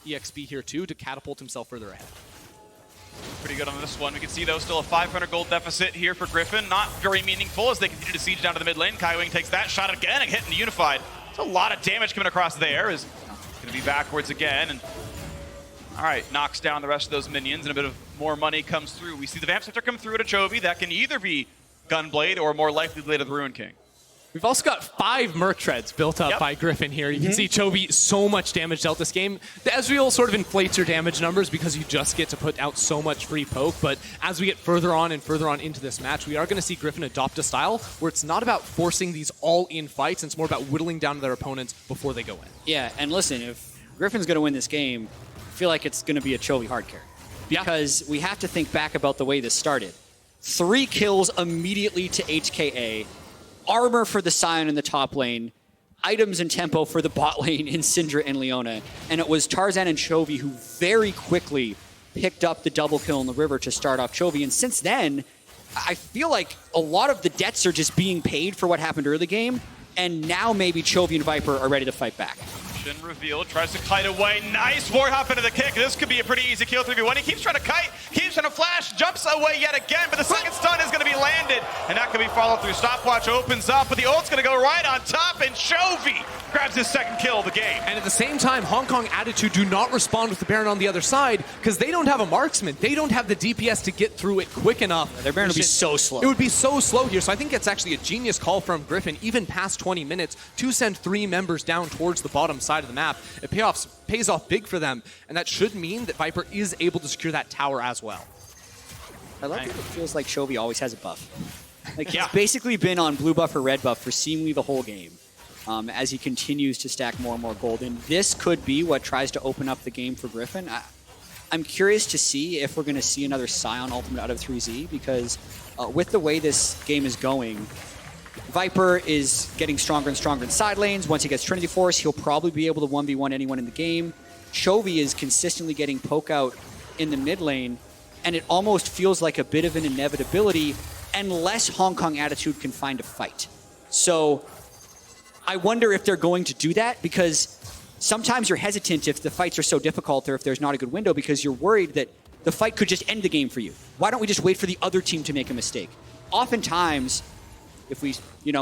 EXP here too to catapult himself further ahead. Pretty good on this one. We can see, though, still a 500 gold deficit here for Griffin. Not very meaningful as they continue to siege down to the mid lane. Kaiwing takes that shot again and hitting the Unified. There's a lot of damage coming across there. Is going to be backwards again. And all right, knocks down the rest of those minions, and a bit of more money comes through. We see the Vamp Scepter come through to Chovy. That can either be Gunblade or more likely Blade of the Ruin King. We've also got 5 Merc Treads built up by Griffin here. You can see Chovy so much damage dealt this game. The Ezreal sort of inflates your damage numbers because you just get to put out so much free poke, but as we get further on and further on into this match, we are going to see Griffin adopt a style where it's not about forcing these all-in fights, it's more about whittling down their opponents before they go in. Yeah, and listen, if Griffin's going to win this game, I feel like it's going to be a Chovy hard carry. Because we have to think back about the way this started. 3 kills immediately to HKA, armor for the Scion in the top lane, items and tempo for the bot lane in Syndra and Leona. And it was Tarzan and Chovy who very quickly picked up the double kill in the river to start off Chovy. And since then, I feel like a lot of the debts are just being paid for what happened early game. And now maybe Chovy and Viper are ready to fight back. Revealed, tries to kite away. Nice Warhop into the kick. This could be a pretty easy kill 3v1. He keeps trying to kite, keeps trying to flash, jumps away yet again, but the second stun is going to be landed, and that could be followed through. Stopwatch opens up, but the ult's going to go right on top, and Chovy grabs his second kill of the game. And at the same time, Hong Kong Attitude do not respond with the Baron on the other side because they don't have a marksman. They don't have the DPS to get through it quick enough. Their Baron would be so slow. It would be so slow here, so I think it's actually a genius call from Griffin, even past 20 minutes, to send 3 members down towards the bottom side of the map. It pays off big for them, and that should mean that Viper is able to secure that tower as well. I love that it feels like Chovy always has a buff. Like he's basically been on blue buff or red buff for seemingly the whole game as he continues to stack more and more gold. And this could be what tries to open up the game for Griffin. I'm curious to see if we're going to see another Scion ultimate out of 3Z because with the way this game is going, Viper is getting stronger and stronger in side lanes. Once he gets Trinity Force, he'll probably be able to 1v1 anyone in the game. Chovy is consistently getting poke out in the mid lane, and it almost feels like a bit of an inevitability unless Hong Kong Attitude can find a fight. So I wonder if they're going to do that because sometimes you're hesitant if the fights are so difficult or if there's not a good window because you're worried that the fight could just end the game for you. Why don't we just wait for the other team to make a mistake? Oftentimes, if we,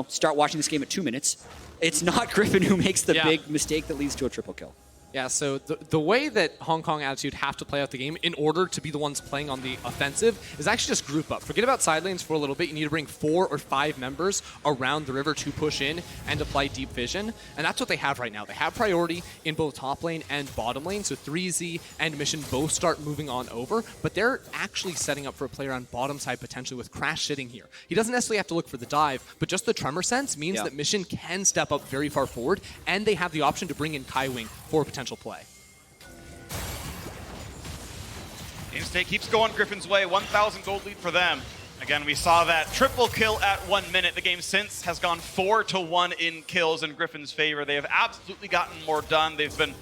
start watching this game at 2 minutes, it's not Griffin who makes the big mistake that leads to a triple kill. Yeah, so the way that Hong Kong Attitude have to play out the game in order to be the ones playing on the offensive is actually just group up. Forget about side lanes for a little bit. You need to bring 4 or 5 members around the river to push in and apply deep vision. And that's what they have right now. They have priority in both top lane and bottom lane. So 3Z and Mission both start moving on over. But they're actually setting up for a player on bottom side potentially with Crash sitting here. He doesn't necessarily have to look for the dive, but just the tremor sense means that Mission can step up very far forward. And they have the option to bring in Kaiwing for a potential play. Game state keeps going Griffin's way. 1,000 gold lead for them. Again, we saw that triple kill at 1 minute. The game since has gone 4-1 in kills in Griffin's favor. They have absolutely gotten more done. They've been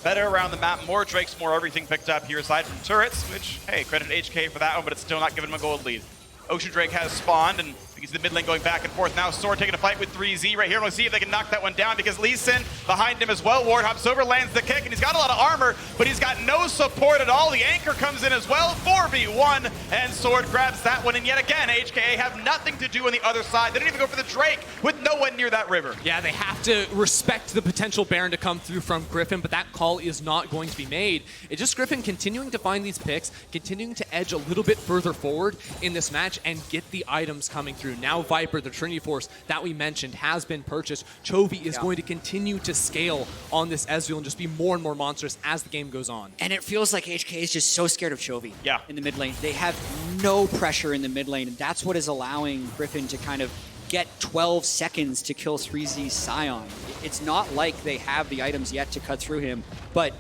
better around the map. More Drakes, more everything picked up here aside from turrets, which, hey, credit HK for that one, but it's still not giving them a gold lead. Ocean Drake has spawned, and you can see the mid lane going back and forth. Now Sword taking a fight with 3Z right here. We'll see if they can knock that one down because Lee Sin behind him as well. Ward hops over, lands the kick, and he's got a lot of armor, but he's got no support at all. The anchor comes in as well. 4v1, and Sword grabs that one. And yet again, HKA have nothing to do on the other side. They didn't even go for the Drake with no one near that river. Yeah, they have to respect the potential Baron to come through from Griffin, but that call is not going to be made. It's just Griffin continuing to find these picks, continuing to edge a little bit further forward in this match and get the items coming through. Now Viper, the Trinity Force that we mentioned, has been purchased. Chovy is going to continue to scale on this Ezreal and just be more and more monstrous as the game goes on. And it feels like HK is just so scared of Chovy in the mid lane. They have no pressure in the mid lane, and that's what is allowing Griffin to kind of get 12 seconds to kill 3Z's Scion. It's not like they have the items yet to cut through him, but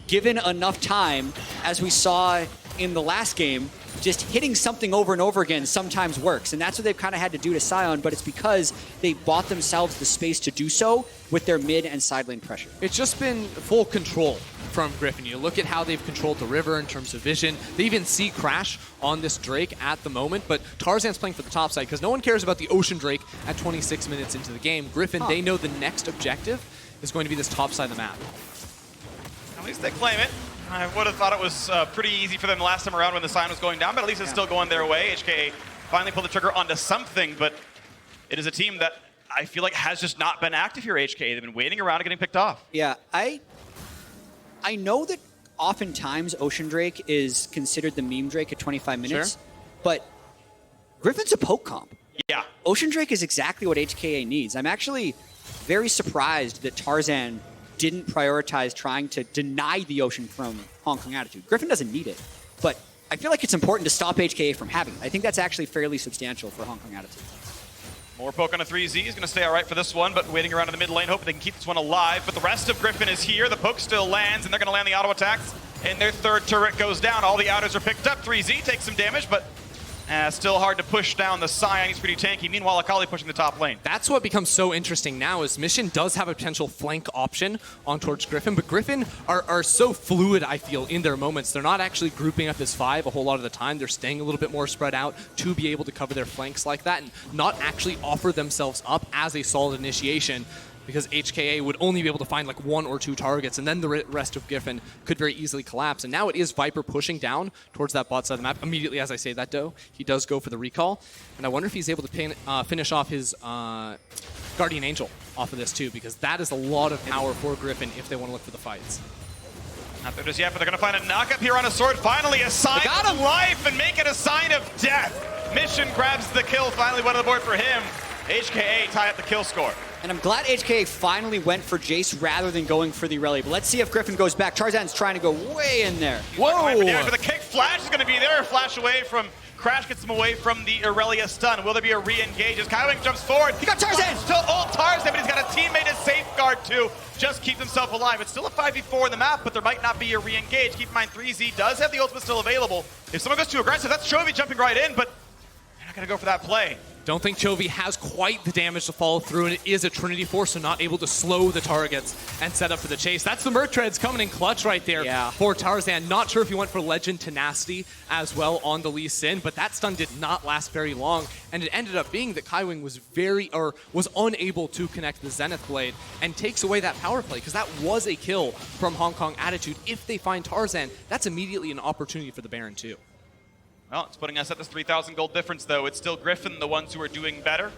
given enough time, as we saw in the last game, just hitting something over and over again sometimes works. And that's what they've kind of had to do to Scion, but it's because they bought themselves the space to do so with their mid and side lane pressure. It's just been full control from Griffin. You look at how they've controlled the river in terms of vision. They even see Crash on this Drake at the moment, but Tarzan's playing for the top side because no one cares about the Ocean Drake at 26 minutes into the game. Griffin, they know the next objective is going to be this top side of the map. least they claim it. I would have thought it was pretty easy for them the last time around when the sign was going down, but at least it's still going their way. HKA finally pulled the trigger onto something, but it is a team that I feel like has just not been active here, HKA. They've been waiting around and getting picked off. Yeah, I know that oftentimes Ocean Drake is considered the meme Drake at 25 minutes, Sure. but Griffin's a poke comp. Yeah. Ocean Drake is exactly what HKA needs. I'm actually very surprised that Tarzan didn't prioritize trying to deny the Ocean from Hong Kong Attitude. Griffin doesn't need it, but I feel like it's important to stop HKA from having it. I think that's actually fairly substantial for Hong Kong Attitude. More poke on a 3Z. He's going to stay all right for this one, but waiting around in the mid lane, hoping they can keep this one alive. But the rest of Griffin is here. The poke still lands, and they're going to land the auto attacks. And their third turret goes down. All the outers are picked up. 3Z takes some damage, but still hard to push down the Scion. He's pretty tanky. Meanwhile, Akali pushing the top lane. That's what becomes so interesting now is Mission does have a potential flank option on towards Griffin, but Griffin are so fluid, I feel, in their moments. They're not actually grouping up as 5 a whole lot of the time. They're staying a little bit more spread out to be able to cover their flanks like that and not actually offer themselves up as a solid initiation, because HKA would only be able to find like 1 or 2 targets, and then the rest of Griffin could very easily collapse. And now it is Viper pushing down towards that bot side of the map. Immediately as I say that, though, he does go for the recall. And I wonder if he's able to finish off his Guardian Angel off of this, too, because that is a lot of power for Griffin if they want to look for the fights. Not there just yet, but they're going to find a knockup here on a sword. Finally, a sign of life and make it a sign of death. Mission grabs the kill, finally one on the board for him. HKA tie up the kill score. And I'm glad HKA finally went for Jace rather than going for the Irelia. But let's see if Griffin goes back. Tarzan's trying to go way in there. Whoa! For the kick, Flash is going to be there. Flash away from Crash, gets him away from the Irelia stun. Will there be a re-engage as Kaiwing jumps forward? He got Tarzan! Still old Tarzan, but he's got a teammate as safeguard too. Just keeps himself alive. It's still a 5v4 in the map, but there might not be a re-engage. Keep in mind, 3Z does have the ultimate still available. If someone goes too aggressive, that's Chovy jumping right in, but they're not going to go for that play. Don't think Chovy has quite the damage to follow through, and it is a Trinity Force, so not able to slow the targets and set up for the chase. That's the Merc Treads coming in clutch right there for Tarzan. Not sure if he went for Legend Tenacity as well on the Lee Sin, but that stun did not last very long, and it ended up being that Kaiwing was unable to connect the Zenith Blade and takes away that power play, because that was a kill from Hong Kong Attitude. If they find Tarzan, that's immediately an opportunity for the Baron too. Well, it's putting us at this 3,000 gold difference, though. It's still Griffin, the ones who are doing better.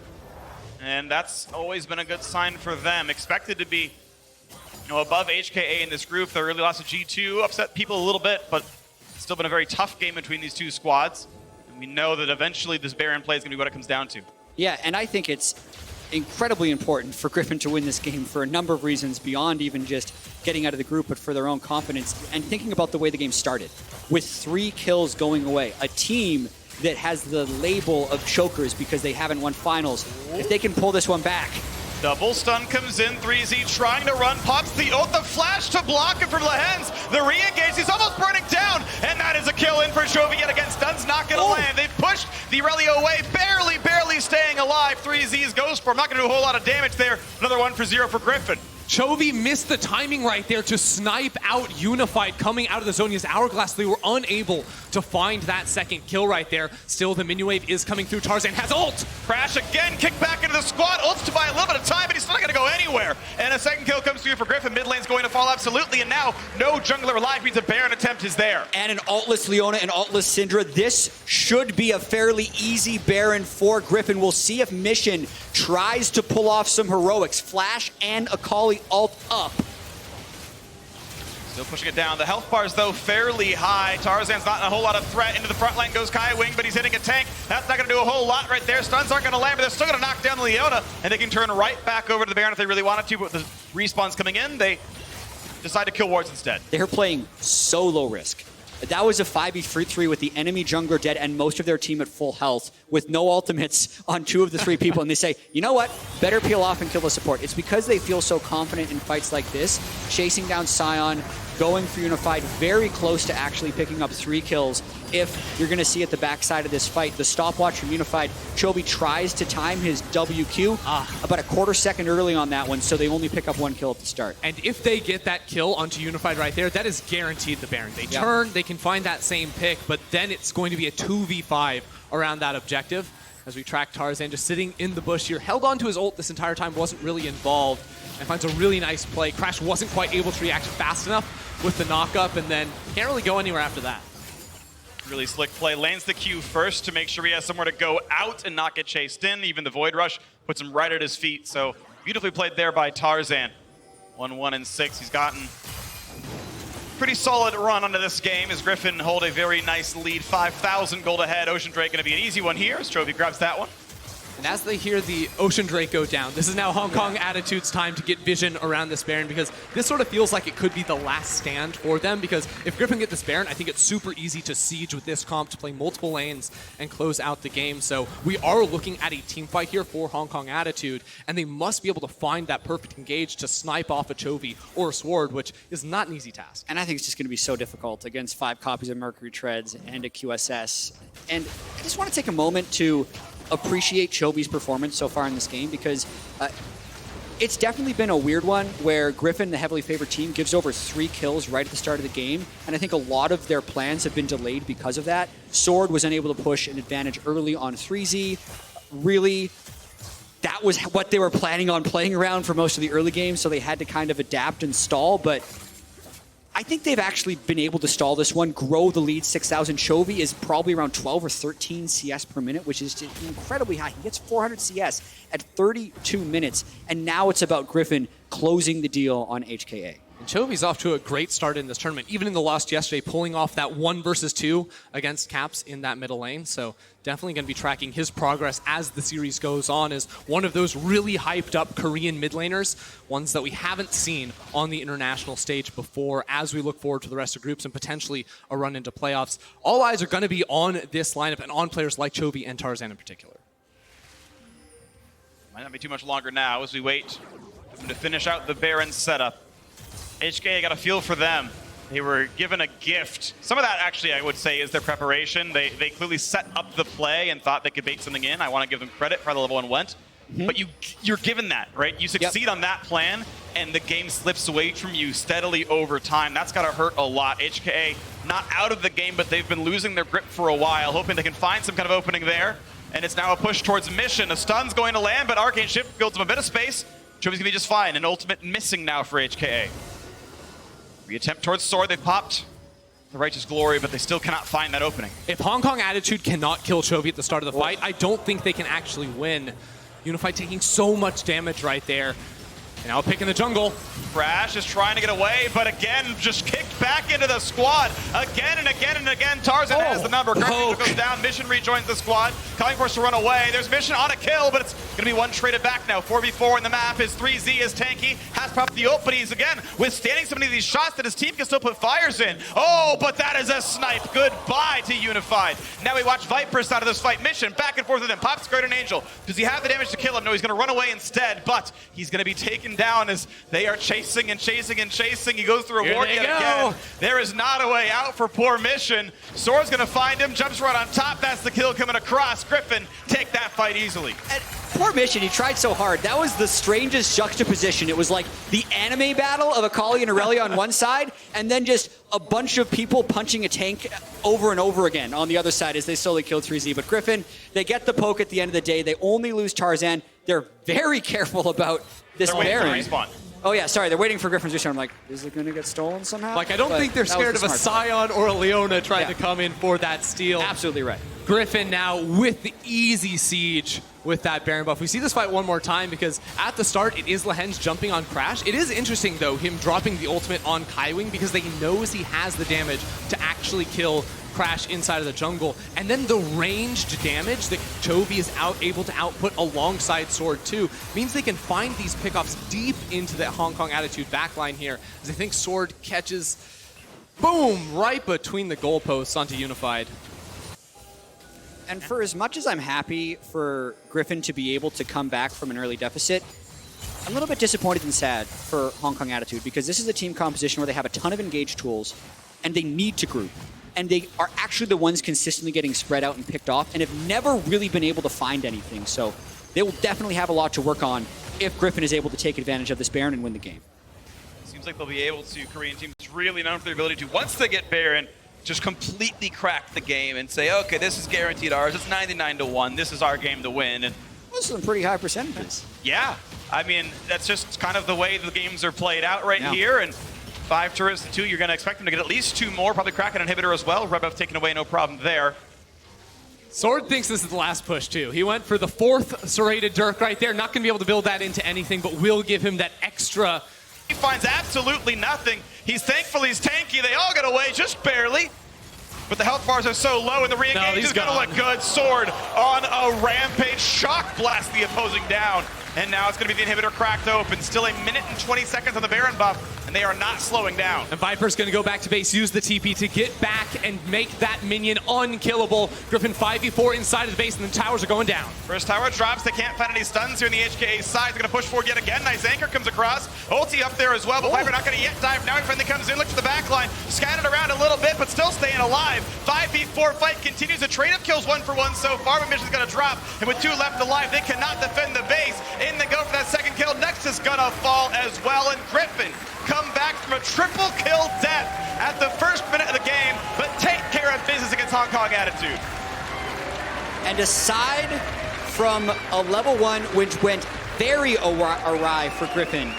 And that's always been a good sign for them. Expected to be, above HKA in this group. The early loss of G2 upset people a little bit, but it's still been a very tough game between these two squads. And we know that eventually this Baron play is going to be what it comes down to. Yeah, and I think it's incredibly important for Griffin to win this game for a number of reasons beyond even just getting out of the group, but for their own confidence and thinking about the way the game started. With 3 kills going away, a team that has the label of chokers because they haven't won finals. If they can pull this one back. Double stun comes in, 3Z trying to run, pops the ult, the flash to block it for Lehens. The re-engage, he's almost burning down, and that is a kill in for Chovy yet again. Stun's not gonna land. They've pushed the Irelia away, barely staying alive. 3Z's goes for him, not gonna do a whole lot of damage there. Another 1-for-0 for Griffin. Chovy missed the timing right there to snipe out Unified coming out of the Zonia's Hourglass. They were unable to find that second kill right there. Still, the minion wave is coming through. Tarzan has ult. Crash again, kick back into the squad. Ults to buy a little bit of time, but he's still not going to go anywhere. And a second kill comes through for Griffin. Mid lane's going to fall absolutely, and now no jungler alive means a Baron attempt is there. And an altless Leona and altless Syndra. This should be a fairly easy Baron for Griffin. We'll see if Mission tries to pull off some heroics. Flash and Akali ult up. Still pushing it down. The health bars, though, fairly high. Tarzan's not a whole lot of threat. Into the front line goes Kaiwing, but he's hitting a tank. That's not going to do a whole lot right there. Stuns aren't going to land, but they're still going to knock down Leona, and they can turn right back over to the Baron if they really wanted to, but with the respawns coming in, they decide to kill wards instead. They're playing so low risk. That was a 5v3 with the enemy jungler dead and most of their team at full health with no ultimates on 2 of the 3 people. And they say, you know what? Better peel off and kill the support. It's because they feel so confident in fights like this, chasing down Scion, going for Unified, very close to actually picking up 3 kills. If you're going to see at the backside of this fight, the stopwatch from Unified, Chovy tries to time his WQ about a quarter second early on that one, so they only pick up 1 kill at the start. And if they get that kill onto Unified right there, that is guaranteed the Baron. They turn, they can find that same pick, but then it's going to be a 2v5 around that objective. As we track Tarzan just sitting in the bush here, held on to his ult this entire time, wasn't really involved, and finds a really nice play. Crash wasn't quite able to react fast enough with the knock-up, and then can't really go anywhere after that. Really slick play. Lands the Q first to make sure he has somewhere to go out and not get chased in. Even the Void Rush puts him right at his feet. So beautifully played there by Tarzan. 1-1 and 6. He's gotten pretty solid run onto this game as Griffin hold a very nice lead. 5,000 gold ahead. Ocean Drake going to be an easy one here as Chovy grabs that one. And as they hear the Ocean Drake go down, this is now Hong Kong Attitude's time to get vision around this Baron, because this sort of feels like it could be the last stand for them, because if Griffin get this Baron, I think it's super easy to siege with this comp to play multiple lanes and close out the game. So we are looking at a team fight here for Hong Kong Attitude, and they must be able to find that perfect engage to snipe off a Chovy or a Sword, which is not an easy task. And I think it's just going to be so difficult against 5 copies of Mercury Treads and a QSS. And I just want to take a moment to appreciate Chovy's performance so far in this game, because it's definitely been a weird one where Griffin, the heavily favored team, gives over 3 kills right at the start of the game, and I think a lot of their plans have been delayed because of that. Sword was unable to push an advantage early on 3Z. Really, that was what they were planning on playing around for most of the early games, so they had to kind of adapt and stall, but I think they've actually been able to stall this one, grow the lead. 6,000. Chovy is probably around 12 or 13 CS per minute, which is incredibly high. He gets 400 CS at 32 minutes, and now it's about Griffin closing the deal on HKA. And Chovy's off to a great start in this tournament, even in the loss yesterday, pulling off that 1 versus 2 against Caps in that middle lane. So definitely going to be tracking his progress as the series goes on as one of those really hyped up Korean mid laners, ones that we haven't seen on the international stage before as we look forward to the rest of groups and potentially a run into playoffs. All eyes are going to be on this lineup and on players like Chovy and Tarzan in particular. Might not be too much longer now as we wait for them to finish out the Baron setup. HK got a feel for them. They were given a gift. Some of that actually I would say is their preparation. They clearly set up the play and thought they could bait something in. I want to give them credit for how the level 1 went. But you're given that, right? You succeed on that plan and the game slips away from you steadily over time. That's got to hurt a lot. HKA not out of the game, but they've been losing their grip for a while, hoping they can find some kind of opening there. And it's now a push towards Mission. A stun's going to land, but Arcane Shift builds them a bit of space. Chovy's gonna be just fine. An ultimate missing now for HKA. Reattempt towards Sword. They popped the Righteous Glory, but they still cannot find that opening. If Hong Kong Attitude cannot kill Chovy at the start of the fight, I don't think they can actually win. Unified taking so much damage right there. And now pick in the jungle. Crash is trying to get away, but again, just kicked back into the squad. Again and again and again, Tarzan has the number. Griffin goes down, Mission rejoins the squad. Coming for us to run away. There's Mission on a kill, but it's going to be one traded back now. 4v4 in the map. His 3Z is tanky. Has popped the ult, but he's again withstanding so many of these shots that his team can still put fires in. Oh, but that is a snipe. Goodbye to Unified. Now we watch Viper's out of this fight. Mission back and forth with him. Pops Great Angel. Does he have the damage to kill him? No, he's going to run away instead, but he's going to be taken down as they are chasing and chasing and chasing. He goes through a ward yet again. There is not a way out for poor Mission. Sword's going to find him. Jumps right on top. That's the kill coming across. Griffin take that fight easily. And poor Mission, he tried so hard. That was the strangest juxtaposition. It was like the anime battle of Akali and Aurelia on one side, and then just a bunch of people punching a tank over and over again on the other side as they slowly killed 3Z. But Griffin, they get the poke at the end of the day. They only lose Tarzan. They're very careful about this Baron. Oh yeah, sorry, they're waiting for Griffin's respawn. I'm like, is it gonna get stolen somehow? Like, I don't think they're scared of a Scion or a Leona trying to come in for that steal. Absolutely right. Griffin now with the easy siege with that Baron buff. We see this fight one more time because at the start it is Lehenge jumping on Crash. It is interesting though, him dropping the ultimate on Kaiwing because he knows he has the damage to actually kill Crash inside of the jungle, and then the ranged damage that Chovy is able to output alongside Sword too means they can find these pickoffs deep into the Hong Kong Attitude backline here, as I think Sword catches, boom, right between the goalposts onto Unified. And for as much as I'm happy for Griffin to be able to come back from an early deficit, I'm a little bit disappointed and sad for Hong Kong Attitude because this is a team composition where they have a ton of engaged tools and they need to group. And they are actually the ones consistently getting spread out and picked off and have never really been able to find anything. So they will definitely have a lot to work on if Griffin is able to take advantage of this Baron and win the game. Seems like they'll be able to. Korean teams really known for their ability to, once they get Baron, just completely crack the game and say, okay, this is guaranteed ours. It's 99-1. This is our game to win. And those are some pretty high percentages. Yeah. I mean, that's just kind of the way the games are played out right here. And 5 turrets to 2. You're going to expect them to get at least 2 more, probably crack an inhibitor as well. Red buff taken away, no problem there. Sword thinks this is the last push, too. He went for the 4th serrated Dirk right there. Not going to be able to build that into anything, but will give him that extra. He finds absolutely nothing. He's thankful he's tanky. They all get away just barely. But the health bars are so low, and the re-engage is going to look good. Sword on a rampage. Shock blast the opposing down. And now it's going to be the inhibitor cracked open. Still a minute and 20 seconds on the Baron buff, and they are not slowing down. And Viper's going to go back to base, use the TP to get back and make that minion unkillable. Griffin 5v4 inside of the base, and the towers are going down. First tower drops. They can't find any stuns here in the HKA side. They're going to push forward yet again. Nice anchor comes across. Ulti up there as well, but Viper not going to yet dive. Now he finally comes in, looks to the back line, scattered around a little bit, but still staying alive. 5v4 fight continues. A trade of kills 1-for-1 so far, but Mission's going to drop. And with 2 left alive, they cannot defend the base. In they go for that second kill. Next is going to fall as well, and Griffin come back from a triple kill death at the first minute of the game, but take care of business against Hong Kong Attitude. And aside from a level 1, which went very awry for Griffin,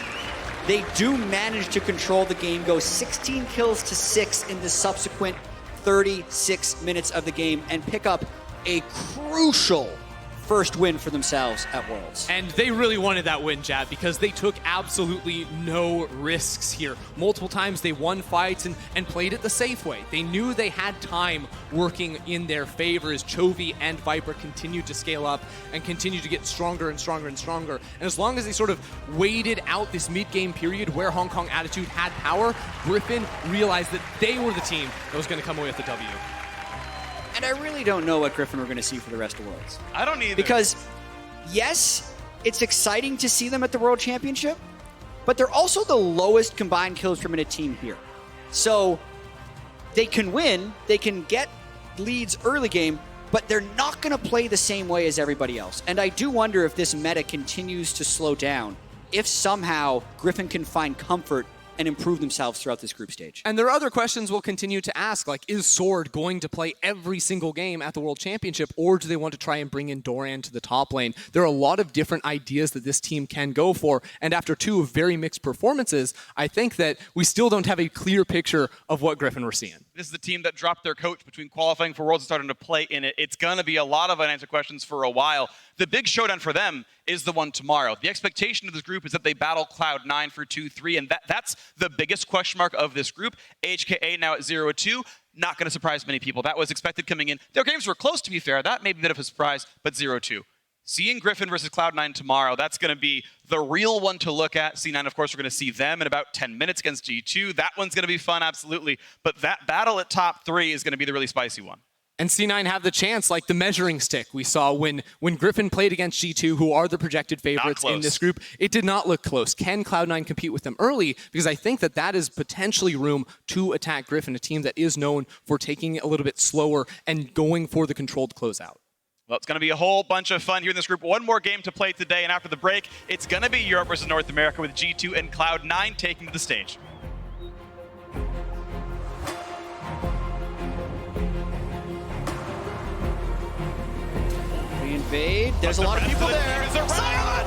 they do manage to control the game, go 16 kills to 6 in the subsequent 36 minutes of the game, and pick up a crucial first win for themselves at Worlds. And they really wanted that win, Jab, because they took absolutely no risks here. Multiple times they won fights and played it the safe way. They knew they had time working in their favor as Chovy and Viper continued to scale up and continued to get stronger and stronger and stronger. And as long as they sort of waited out this mid-game period where Hong Kong Attitude had power, Griffin realized that they were the team that was going to come away with the W. And I really don't know what Griffin we're going to see for the rest of Worlds. I don't either. Because, yes, it's exciting to see them at the World Championship, but they're also the lowest combined kills per minute team here. So they can win, they can get leads early game, but they're not going to play the same way as everybody else. And I do wonder if this meta continues to slow down, if somehow Griffin can find comfort and improve themselves throughout this group stage. And there are other questions we'll continue to ask, like, is Sword going to play every single game at the World Championship, or do they want to try and bring in Doran to the top lane? There are a lot of different ideas that this team can go for, and after 2 very mixed performances, I think that we still don't have a clear picture of what Griffin we're seeing. This is the team that dropped their coach between qualifying for Worlds and starting to play in it. It's going to be a lot of unanswered questions for a while. The big showdown for them is the one tomorrow. The expectation of this group is that they battle Cloud9 for 2-3, and that's the biggest question mark of this group. HKA now at 0-2. Not going to surprise many people. That was expected coming in. Their games were close, to be fair. That may be a bit of a surprise, but 0-2. Seeing Griffin versus Cloud9 tomorrow, that's going to be the real one to look at. C9, of course, we're going to see them in about 10 minutes against G2. That one's going to be fun, absolutely. But that battle at top 3 is going to be the really spicy one. And C9 have the chance, like the measuring stick we saw when Griffin played against G2, who are the projected favorites in this group. It did not look close. Can Cloud9 compete with them early? Because I think that is potentially room to attack Griffin, a team that is known for taking it a little bit slower and going for the controlled closeout. Well, it's going to be a whole bunch of fun here in this group. One more game to play today, and after the break, it's going to be Europe versus North America with G2 and Cloud9 taking to the stage. We invade. There's a lot of people there. Sion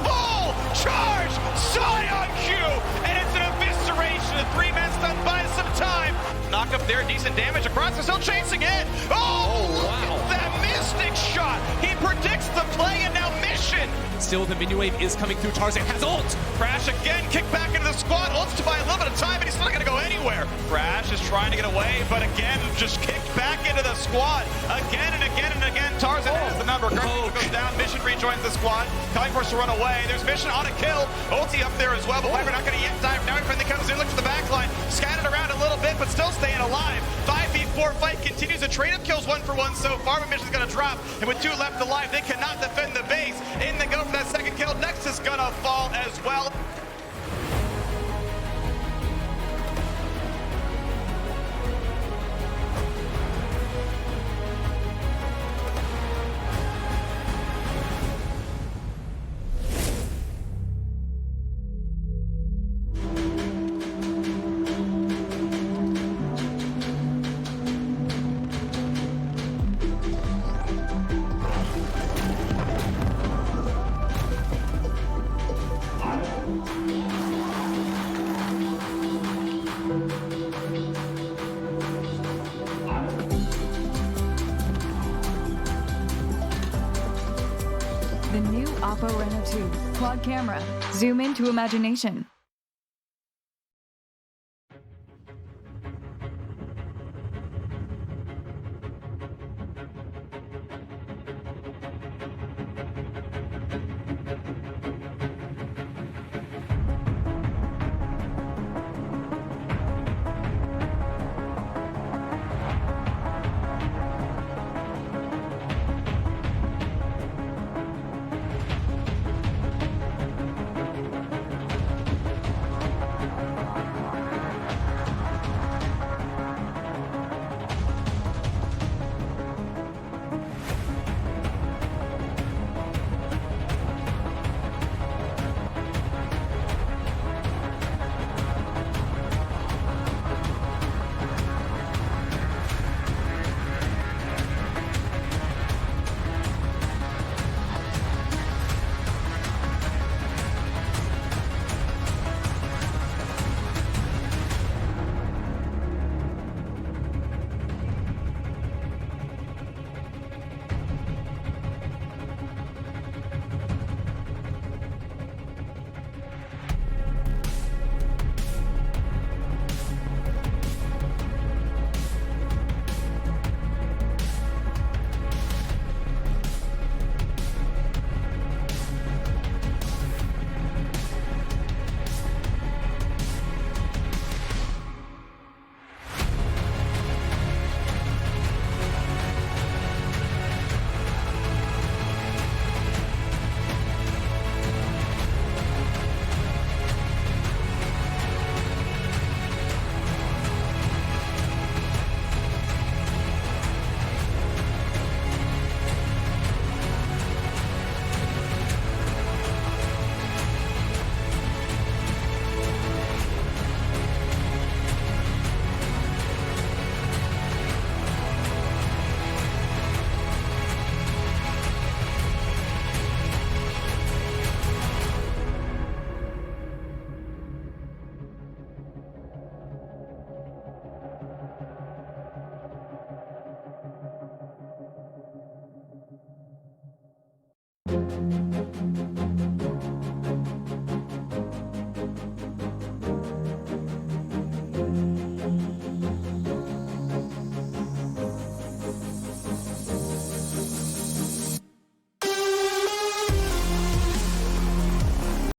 Bull! Charge! Sion Q! And it's an evisceration. The 3 men stunned by some time. Knock up there, decent damage across. They're still chasing it. Oh, wow. Look at that Mystic shot. He predicts the play, and now Mission. Still, the minion wave is coming through. Tarzan has ult. Crash again, kick back into the squad. Ults to buy a little bit of time, but he's not going to go anywhere. Crash is trying to get away, but again, just kicked back into the squad. Again and again and again. Tarzan has the number. Griffin goes down. Mission rejoins the squad. Coming for us to run away. There's Mission on a kill. Ulti up there as well, but Viper not going to yet dive. Now he finally comes in, looks at the back line. Scattered around a little bit, but still staying alive. 5v4 fight continues. A trade of kills 1-for-1 so far, but Mission's going to drop. And with 2 left alive, they cannot defend the base. In they go for that second kill. Next is going to fall as well. The new Oppo Reno 2 quad camera. Zoom into imagination.